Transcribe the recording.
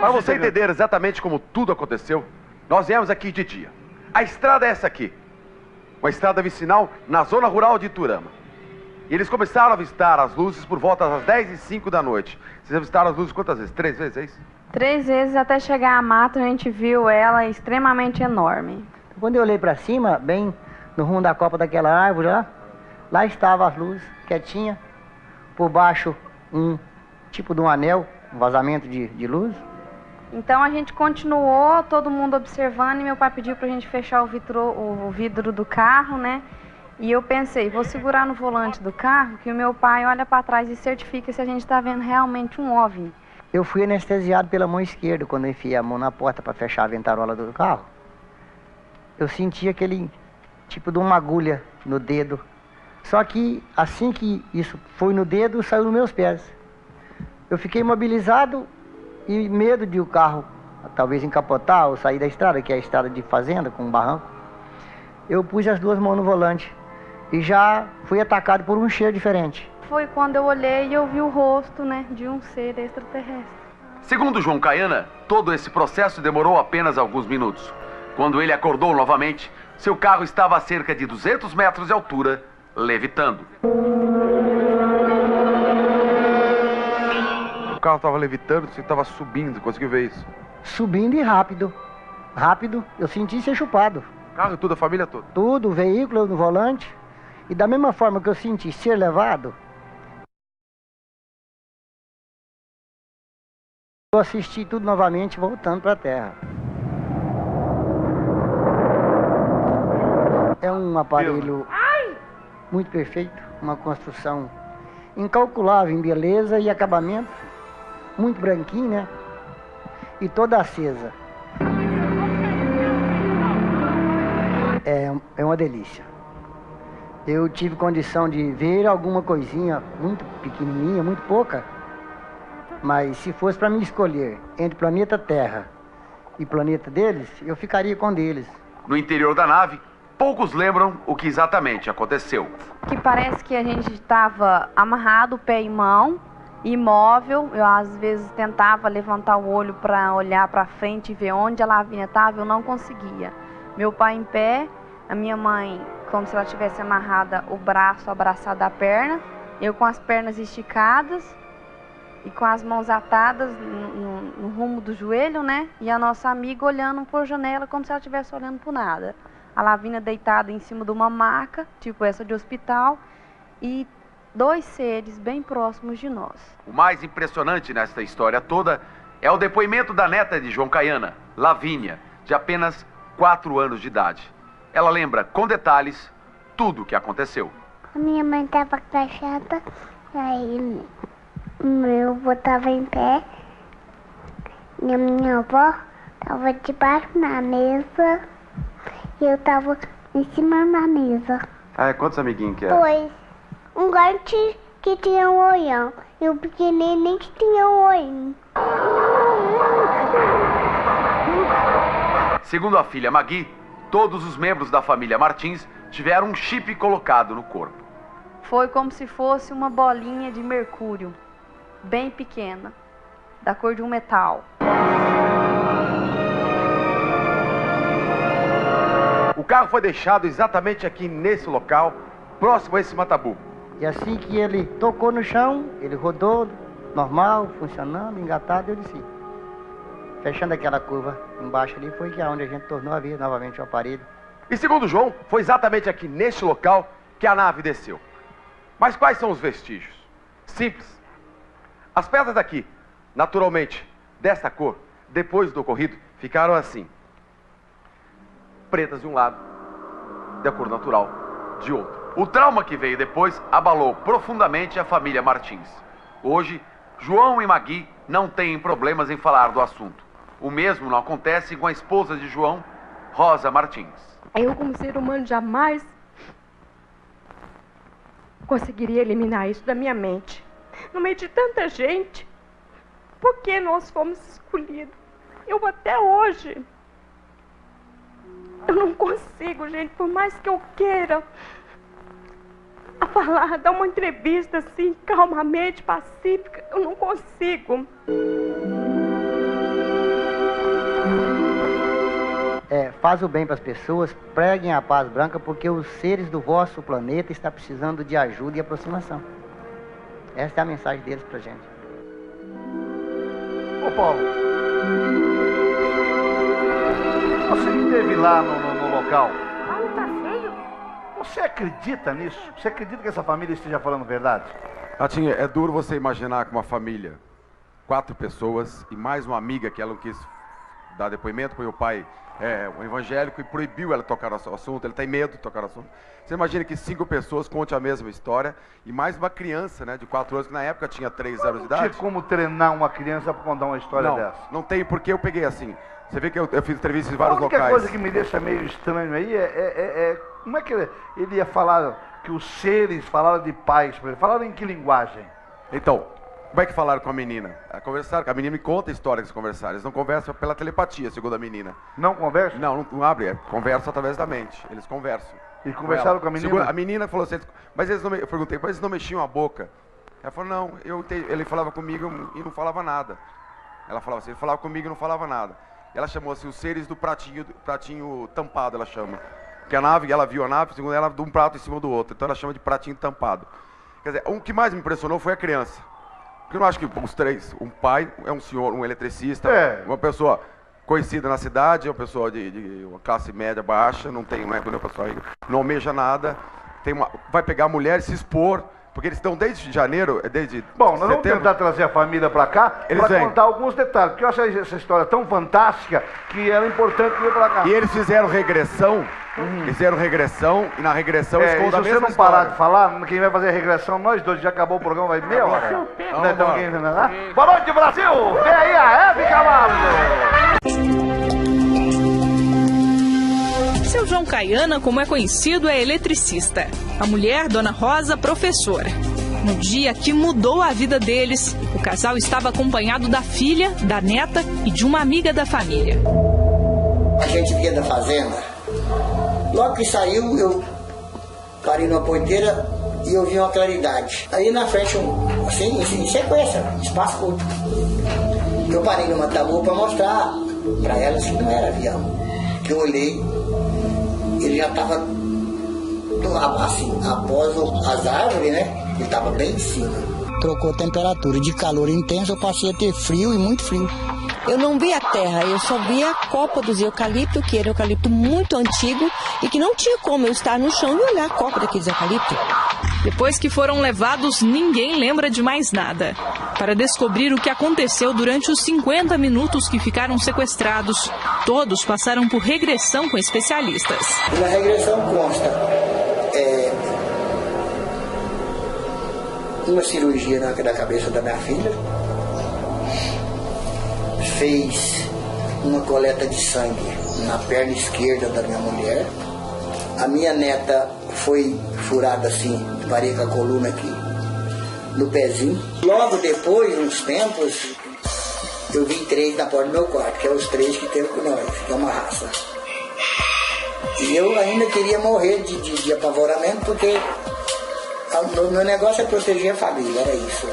Para você entender exatamente como tudo aconteceu, nós viemos aqui de dia. A estrada é essa aqui. Uma estrada vicinal na zona rural de Iturama. E eles começaram a avistar as luzes por volta das 10h05 da noite. Vocês avistaram as luzes quantas vezes? 3 vezes, é isso? 3 vezes até chegar à mata, a gente viu ela extremamente enorme. Quando eu olhei para cima, bem no rumo da copa daquela árvore lá estavam as luzes, quietinha. Por baixo, um tipo de um anel, um vazamento de luz. Então a gente continuou, todo mundo observando, e meu pai pediu pra gente fechar o vidro do carro, né? E eu pensei, vou segurar no volante do carro, que o meu pai olha para trás e certifica se a gente está vendo realmente um OVNI. Eu fui anestesiado pela mão esquerda quando eu enfiei a mão na porta para fechar a ventarola do carro. Eu senti aquele tipo de uma agulha no dedo. Só que assim que isso foi no dedo, saiu nos meus pés. Eu fiquei imobilizado e medo de o carro talvez encapotar ou sair da estrada, que é a estrada de fazenda com um barranco. Eu pus as duas mãos no volante e já fui atacado por um cheiro diferente. Foi quando eu olhei e eu vi o rosto, né, de um ser extraterrestre. Segundo João Caiana, todo esse processo demorou apenas alguns minutos. Quando ele acordou novamente, seu carro estava a cerca de 200 metros de altura, levitando. O carro estava levitando, você estava subindo, conseguiu ver isso? Subindo e rápido. Rápido, eu senti ser chupado. Carro e tudo, a família toda? Tudo, o veículo no volante. E da mesma forma que eu senti ser levado, eu assisti tudo novamente voltando para a terra. É um aparelho muito perfeito, uma construção incalculável em beleza e acabamento, muito branquinho, né? E toda acesa. É uma delícia. Eu tive condição de ver alguma coisinha muito pequenininha, muito pouca, mas se fosse para mim escolher entre o planeta Terra e o planeta deles, eu ficaria com deles. No interior da nave, poucos lembram o que exatamente aconteceu. Que parece que a gente estava amarrado, pé e mão, imóvel. Eu às vezes tentava levantar o olho para olhar para frente e ver onde a Lavínia estava, eu não conseguia. Meu pai em pé, a minha mãe como se ela tivesse amarrada o braço abraçado à perna, eu com as pernas esticadas e com as mãos atadas no rumo do joelho, né? E a nossa amiga olhando por janela como se ela estivesse olhando por nada. A Lavínia deitada em cima de uma maca, tipo essa de hospital, e 2 seres bem próximos de nós. O mais impressionante nesta história toda é o depoimento da neta de João Caiana, Lavínia, de apenas 4 anos de idade. Ela lembra com detalhes tudo o que aconteceu. A minha mãe estava agachada, aí meu avô estava em pé, e a minha avó estava debaixo na mesa, e eu estava em cima da mesa. Ah, quantos amiguinhos que eram? 2. Um grande que tinha um olhão, e o pequenininho que tinha um olhinho. Segundo a filha Magui, todos os membros da família Martins tiveram um chip colocado no corpo. Foi como se fosse uma bolinha de mercúrio, bem pequena, da cor de um metal. O carro foi deixado exatamente aqui nesse local, próximo a esse matabu. E assim que ele tocou no chão, ele rodou, normal, funcionando, engatado, eu desci. Fechando aquela curva embaixo ali, foi que é onde a gente tornou a ver novamente o aparelho. E segundo João, foi exatamente aqui neste local que a nave desceu. Mas quais são os vestígios? Simples. As pedras daqui, naturalmente, dessa cor, depois do ocorrido, ficaram assim. Pretas de um lado, da cor natural de outro. O trauma que veio depois abalou profundamente a família Martins. Hoje, João e Magui não têm problemas em falar do assunto. O mesmo não acontece com a esposa de João, Rosa Martins. Eu, como ser humano, jamais conseguiria eliminar isso da minha mente. No meio de tanta gente, por que nós fomos escolhidos? Eu até hoje, eu não consigo, gente, por mais que eu queira falar, dar uma entrevista assim, calmamente, pacífica, eu não consigo. faz o bem para as pessoas, preguem a paz branca, porque os seres do vosso planeta estão precisando de ajuda e aproximação. Essa é a mensagem deles pra gente. Ô Paulo, você que esteve lá no local, Paulo tá feio. você acredita nisso? Você acredita que essa família esteja falando verdade? Ratinho, é duro você imaginar que uma família, 4 pessoas e mais uma amiga que ela não quis dar depoimento, porque o pai é um evangélico e proibiu ela tocar no assunto, ele tem medo de tocar no assunto. Você imagina que 5 pessoas contem a mesma história e mais uma criança, né, de 4 anos, que na época tinha 3 anos de idade. Não tinha como treinar uma criança para contar uma história dessa. Não tem, porque eu peguei assim. Você vê que eu fiz entrevistas em vários locais. A única coisa que me deixa meio estranho aí é como é que ele ia falar que os seres falaram de paz, falaram em que linguagem? Então, como é que falaram com a menina? Conversaram, a menina me conta a história que eles conversaram. Eles não conversam pela telepatia, segundo a menina. Não conversam? Não abre, conversa através da mente. Eles conversam. E conversaram com a menina? A menina falou assim, mas eles não eu perguntei, mas eles não mexiam a boca? Ela falou, não, ele falava comigo e não falava nada. Ela falava assim, ele falava comigo e não falava nada. Ela chamou assim, os seres do pratinho tampado, ela chama. Porque a nave, ela viu a nave, segundo ela, de um prato em cima do outro. Então ela chama de pratinho tampado. Quer dizer, o que mais me impressionou foi a criança. Porque eu não acho que os 3, um pai, é um senhor, um eletricista, uma pessoa conhecida na cidade, uma pessoa de uma classe média baixa, não é uma pessoa rica, não almeja nada, vai pegar a mulher e se expor, porque eles estão desde janeiro, desde Bom, nós setembro. vamos tentar trazer a família para cá para contar alguns detalhes, porque eu acho essa história tão fantástica que era importante vir para cá. E eles fizeram regressão, e na regressão eles contam a mesma se você não história. parar de falar, quem vai fazer a regressão, nós dois, já acabou o programa, vai meia hora. Boa noite, Brasil! Vem aí a Hebe Camargo! Seu João Caiana, como é conhecido, é eletricista. A mulher, Dona Rosa, professora. No dia que mudou a vida deles, o casal estava acompanhado da filha, da neta e de uma amiga da família. A gente vinha da fazenda. Logo que saiu, eu parei numa ponteira e eu vi uma claridade. Aí na frente, assim, em sequência, espaço curto. Eu parei numa tabu para mostrar para elas que não era avião. Eu olhei, ele já estava assim, após as árvores, né? Ele estava bem em cima. Trocou a temperatura de calor intenso, eu passei a ter frio e muito frio. Eu não vi a terra, eu só vi a copa dos eucaliptos, que era um eucalipto muito antigo e que não tinha como eu estar no chão e olhar a copa daqueles eucaliptos. Depois que foram levados, ninguém lembra de mais nada. Para descobrir o que aconteceu durante os 50 minutos que ficaram sequestrados, todos passaram por regressão com especialistas. E na regressão consta uma cirurgia da cabeça da minha filha, fez uma coleta de sangue na perna esquerda da minha mulher. A minha neta foi furada assim, parei com a coluna aqui, no pezinho. Logo depois, uns tempos, eu vi 3 na porta do meu quarto, que é os 3 que tem com nós, que é uma raça. E eu ainda queria morrer de apavoramento, porque o meu negócio é proteger a família, era isso.